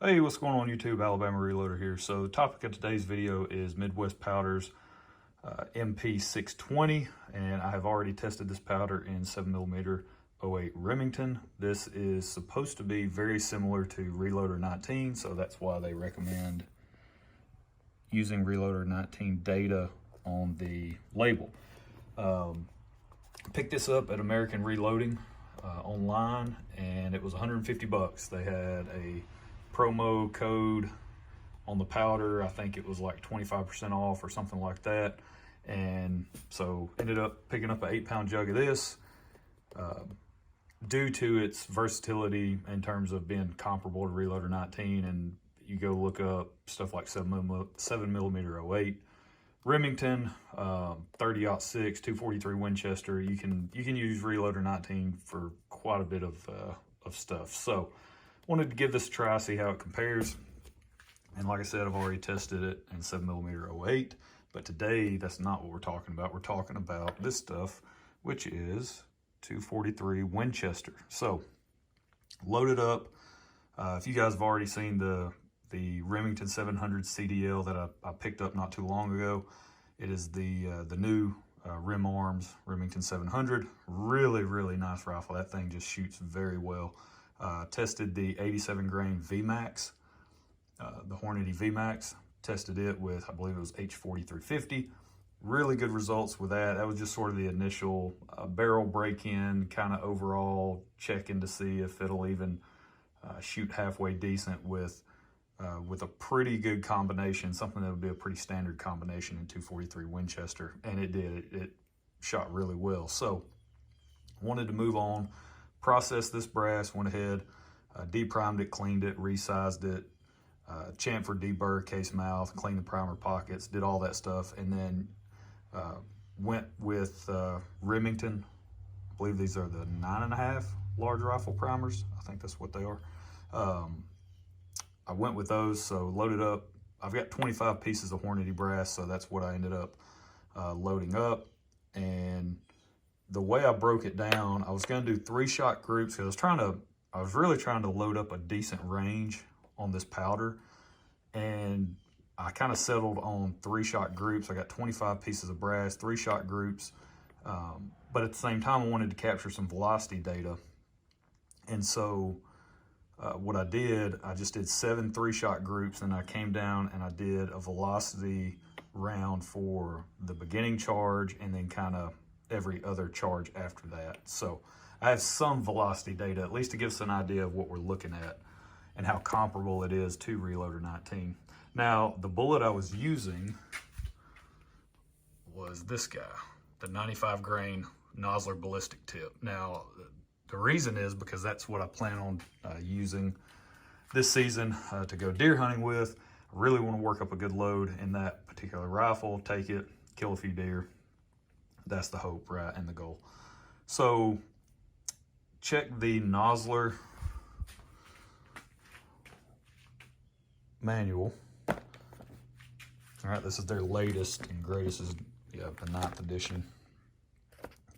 Hey, what's going on YouTube? Alabama Reloader here. So the topic of today's video is Midwest Powders MP-620, and I have already tested this powder in 7mm 08 Remington. This is supposed to be very similar to Reloader 19, so that's why they recommend using Reloader 19 data on the label. Picked this up at American Reloading online, and it was 150 bucks. They had a promo code on the powder. I think it was like 25% off or something like that. And so ended up picking up an 8-pound jug of this due to its versatility in terms of being comparable to Reloader 19. And you go look up stuff like 7mm 08 Remington, 30-06, 243 Winchester. You can use Reloader 19 for quite a bit of stuff. So wanted to give this a try, see how it compares. And like I said, I've already tested it in 7mm 08, but today that's not what we're talking about. We're talking about this stuff, which is 243 Winchester. So loaded up. If you guys have already seen the Remington 700 CDL that I picked up not too long ago, it is the new Rim Arms Remington 700. Really nice rifle. That thing just shoots very well. Tested the 87 grain VMAX, the Hornady VMAX. Tested it with, I believe it was H4350. Really good results with that. That was just sort of the initial barrel break-in, kind of overall checking to see if it'll even shoot halfway decent with a pretty good combination, something that would be a pretty standard combination in 243 Winchester, and it did. It shot really well. So wanted to move on. Processed this brass, went ahead, deprimed it, cleaned it, resized it, chamfered, deburr, case mouth, cleaned the primer pockets, did all that stuff, and then went with Remington. I believe these are the 9.5 large rifle primers. I think that's what they are. I went with those, so loaded up. I've got 25 pieces of Hornady brass, so that's what I ended up loading up. And the way I broke it down, I was going to do 3-shot groups. I was really trying to load up a decent range on this powder, and I kind of settled on 3-shot groups. I got 25 pieces of brass, 3-shot groups, but at the same time, I wanted to capture some velocity data. And so what I did, I just did 7 3-shot groups, and I came down and I did a velocity round for the beginning charge and then kind of every other charge after that. So I have some velocity data, at least to give us an idea of what we're looking at and how comparable it is to Reloader 19. Now, the bullet I was using was this guy, the 95 grain Nosler ballistic tip. Now, the reason is because that's what I plan on using this season to go deer hunting with. I really want to work up a good load in that particular rifle, take it, kill a few deer. That's the hope, right, and the goal. So check the Nosler manual. All right, this is their latest and greatest, the 9th edition.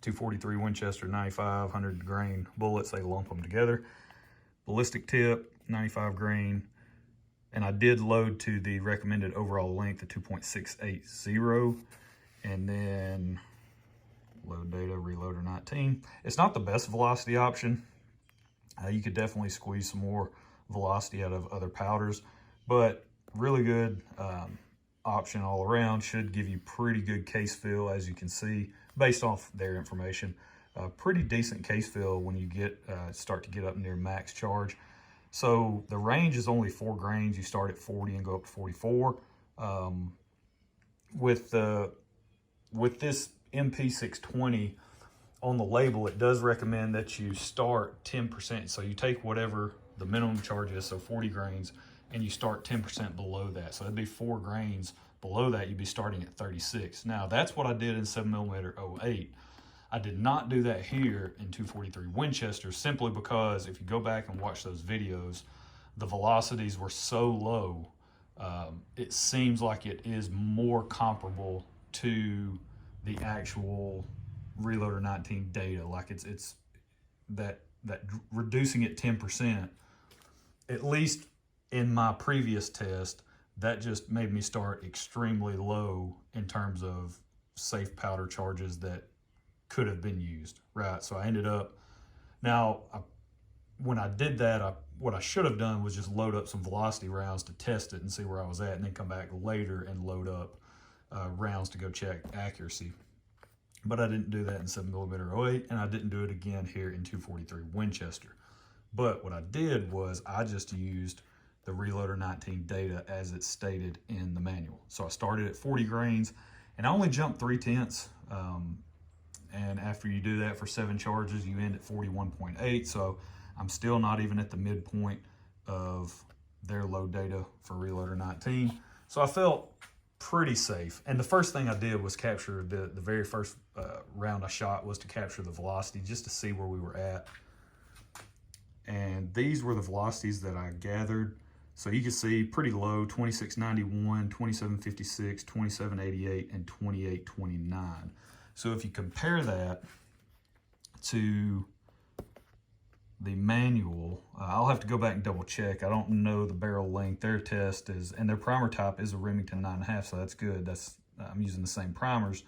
243 Winchester 95 100 grain bullets, they lump them together. Ballistic tip, 95 grain, and I did load to the recommended overall length of 2.680, and then load data, Reloader 19. It's not the best velocity option. You could definitely squeeze some more velocity out of other powders, but really good option all around. Should give you pretty good case feel, as you can see, based off their information. Pretty decent case feel when you start to get up near max charge. So the range is only 4 grains. You start at 40 and go up to 44. With this MP-620 on the label, it does recommend that you start 10%. So you take whatever the minimum charge is, so 40 grains, and you start 10% below that. So it'd be 4 grains below that, you'd be starting at 36. Now that's what I did in 7mm 08. I did not do that here in 243 Winchester, simply because if you go back and watch those videos, the velocities were so low, it seems like it is more comparable to the actual Reloader 19 data. Like it's that reducing it 10%, at least in my previous test, that just made me start extremely low in terms of safe powder charges that could have been used, right? So I ended up, now, when I did that, what I should have done was just load up some velocity rounds to test it and see where I was at, and then come back later and load up rounds to go check accuracy. But I didn't do that in 7mm 08, and I didn't do it again here in 243 Winchester. But what I did was I just used the Reloader 19 data as it's stated in the manual. So I started at 40 grains, and I only jumped 3/10. And after you do that for 7 charges, you end at 41.8. So I'm still not even at the midpoint of their load data for Reloader 19. So I felt pretty safe. And the first thing I did was capture the very first round I shot was to capture the velocity just to see where we were at. And these were the velocities that I gathered. So you can see pretty low, 2691, 2756, 2788, and 2829. So if you compare that to the manual, I'll have to go back and double check. I don't know the barrel length. Their test is, and their primer type is a Remington 9.5, so that's good. I'm using the same primers.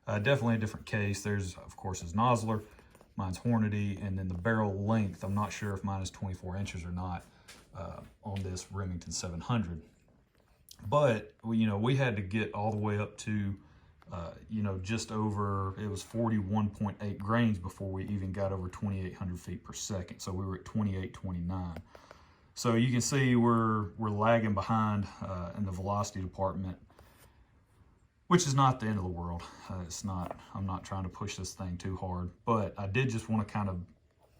Definitely a different case. There's, of course, is Nosler. Mine's Hornady, and then the barrel length, I'm not sure if mine is 24 inches or not on this Remington 700. But, we had to get all the way up to just over, it was 41.8 grains before we even got over 2,800 feet per second. So we were at 2829. So you can see we're lagging behind in the velocity department, which is not the end of the world. I'm not trying to push this thing too hard, but I did just want to kind of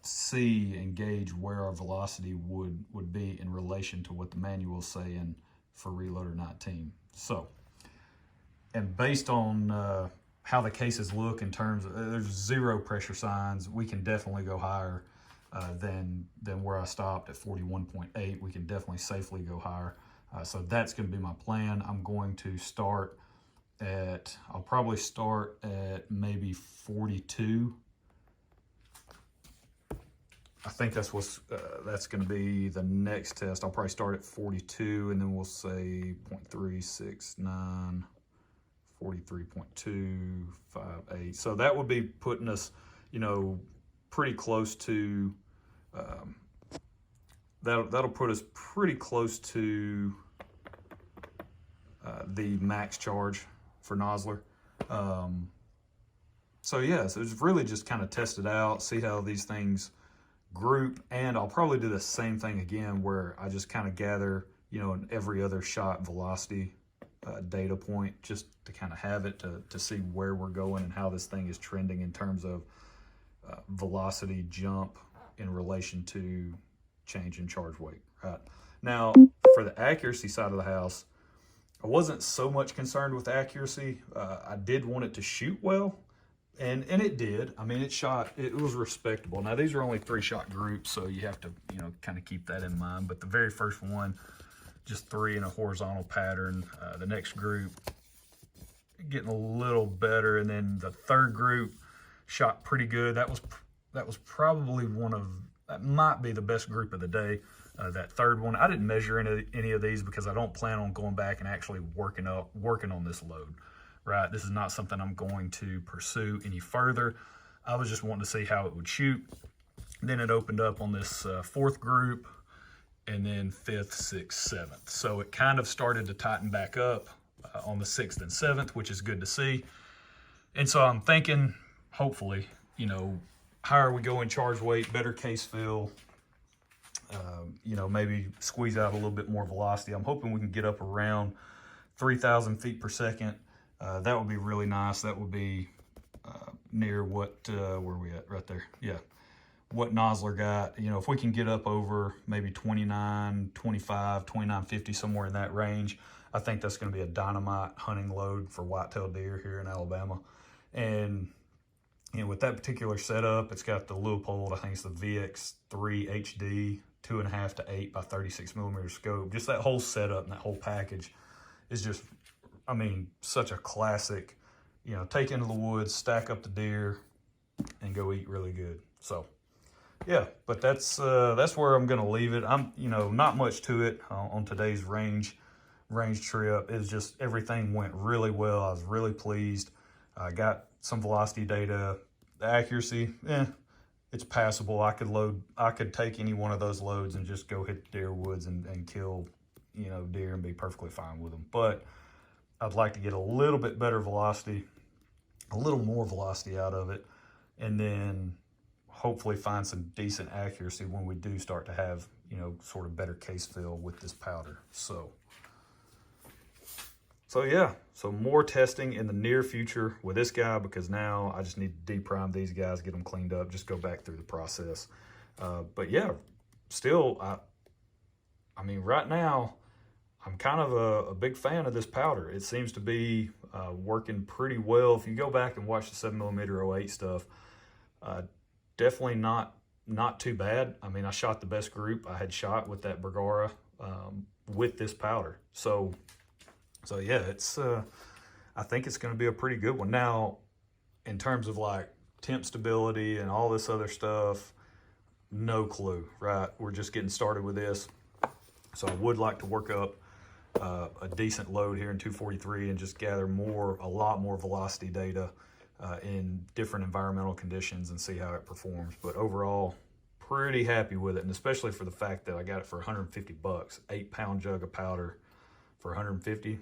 see and gauge where our velocity would be in relation to what the manual is saying for Reloader 19. So, and based on how the cases look in terms of, there's 0 pressure signs, we can definitely go higher than where I stopped at 41.8. We can definitely safely go higher. So that's going to be my plan. I'm going to start I'll probably start at maybe 42. I think that's going to be the next test. I'll probably start at 42, and then we'll say 0.369. 43.258. So that would be putting us, pretty close to, that'll put us pretty close to the max charge for Nosler. So yeah, so it's really just kind of test it out, see how these things group, and I'll probably do the same thing again where I just kind of gather, in every other shot velocity data point, just to kind of have it to see where we're going and how this thing is trending in terms of velocity jump in relation to change in charge weight. Right now, for the accuracy side of the house, I wasn't so much concerned with accuracy. I did want it to shoot well, and it did. I mean, it was respectable. Now these are only 3-shot groups, so you have to kind of keep that in mind. But the very first one, just 3 in a horizontal pattern. The next group getting a little better, and then the third group shot pretty good. That was probably that might be the best group of the day. That third one, I didn't measure any of these because I don't plan on going back and actually working on this load. Right, this is not something I'm going to pursue any further. I was just wanting to see how it would shoot. Then it opened up on this fourth group, and then 5th, 6th, 7th. So it kind of started to tighten back up on the 6th and 7th, which is good to see. And so I'm thinking, hopefully, higher we go in charge weight, better case fill, maybe squeeze out a little bit more velocity. I'm hoping we can get up around 3,000 feet per second. That would be really nice. That would be near what, where are we at? Right there. Yeah. What Nosler got, if we can get up over maybe 29, 25, 29.50, somewhere in that range, I think that's going to be a dynamite hunting load for whitetail deer here in Alabama. And, with that particular setup, it's got the Leupold, I think it's the VX3 HD, 2.5 to 8 by 36mm scope. Just that whole setup and that whole package is just, such a classic, take into the woods, stack up the deer, and go eat really good. So, yeah, but that's where I'm gonna leave it. I'm, not much to it on today's range trip. It's just everything went really well. I was really pleased. I got some velocity data. The accuracy, it's passable. I could take any one of those loads and just go hit the deer woods and kill, deer and be perfectly fine with them. But I'd like to get a little bit better velocity, a little more velocity out of it, and then hopefully find some decent accuracy when we do start to have, sort of better case fill with this powder. So yeah, so more testing in the near future with this guy, because now I just need to deprime these guys, get them cleaned up, just go back through the process. But yeah, still, I mean, right now, I'm kind of a big fan of this powder. It seems to be working pretty well. If you go back and watch the 7mm 08 stuff, definitely not too bad. I mean, I shot the best group I had shot with that Bergara with this powder. So yeah, it's I think it's going to be a pretty good one. Now, in terms of like temp stability and all this other stuff, no clue, right? We're just getting started with this. So I would like to work up a decent load here in 243 and just gather a lot more velocity data in different environmental conditions and see how it performs. But overall, pretty happy with it, and especially for the fact that I got it for 150 bucks, 8-pound jug of powder for 150.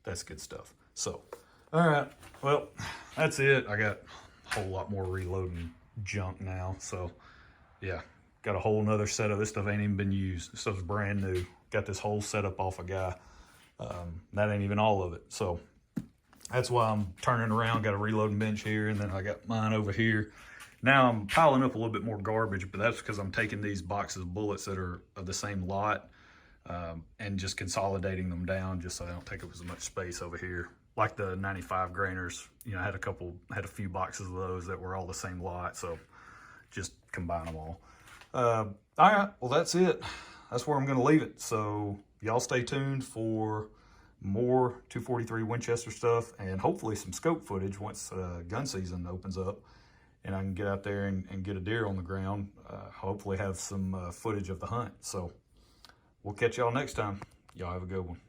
That's good stuff. So, all right, well, that's it. I got a whole lot more reloading junk now. So yeah, got a whole nother set of this stuff. Ain't even been used. This stuff's brand new. Got this whole setup off a guy. That ain't even all of it. So that's why I'm turning around. Got a reloading bench here, and then I got mine over here. Now I'm piling up a little bit more garbage, but that's because I'm taking these boxes of bullets that are of the same lot and just consolidating them down just so they don't take up as much space over here. Like the 95 grainers, I had a few boxes of those that were all the same lot, so just combine them all. All right, well, that's it. That's where I'm going to leave it. So y'all stay tuned for more 243 Winchester stuff and hopefully some scope footage once gun season opens up and I can get out there and get a deer on the ground. Hopefully have some footage of the hunt. So we'll catch y'all next time. Y'all have a good one.